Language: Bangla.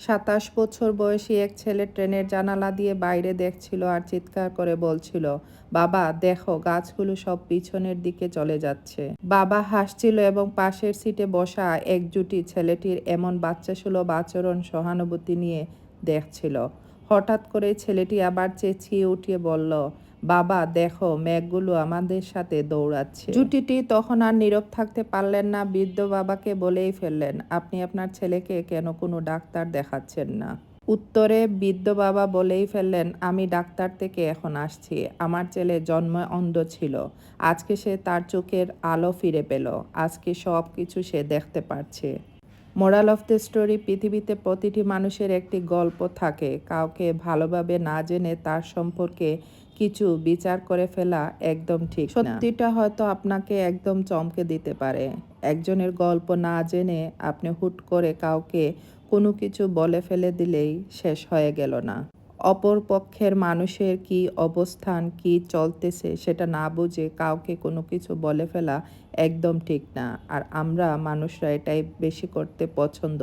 ২৭ বছর বয়সী এক ছেলে ট্রেনের জানালা দিয়ে বাইরে দেখছিল আর চিৎকার করে বলছিল, বাবা দেখো, গাছগুলো সব পিছনের দিকে চলে যাচ্ছে। বাবা হাসছিল এবং পাশের সিটে বসা একজুটি ছেলেটির এমন বাচ্চাসুলভ আচরণ সহানুভূতি নিয়ে দেখছিল। হঠাৎ করে ছেলেটি আবার চেঁচিয়ে উঠিয়ে বলল, বাবা দেখো, মেঘগুলো আমাদের সাথে দৌড়াচ্ছে। জুটিটি তখন আর নীরব থাকতে পারলেন না। বৃদ্ধ বাবাকে বলেই ফেললেন, আপনি আপনার ছেলেকে কেন কোনো ডাক্তার দেখাচ্ছেন না? উত্তরে বৃদ্ধ বাবা বলেই ফেললেন, আমি ডাক্তার থেকে এখন আসছি। আমার ছেলে জন্মে অন্ধ ছিল। আজকে সে তার চোখের আলো ফিরে পেল। আজকে সব কিছু সে দেখতে পারছে। মোরাল অফ দ্য স্টোরি, পৃথিবীতে প্রতিটি মানুষের একটি গল্প থাকে। কাউকে ভালোভাবে না জেনে তার সম্পর্কে কিছু বিচার করে ফেলা একদম ঠিক না। সত্যিটা হয়তো আপনাকে একদম চমকে দিতে পারে। একজনের গল্প না জেনে আপনি হুট করে কাউকে কোনো কিছু বলে ফেলে দিলেই শেষ হয়ে গেল না। অপর পক্ষের মানুষের কি অবস্থান, কি চলতেছে সেটা না বুঝে কাউকে কোনো কিছু বলে ফেলা একদম ঠিক না। আর আমরা মানুষরা এটাই বেশি করতে পছন্দ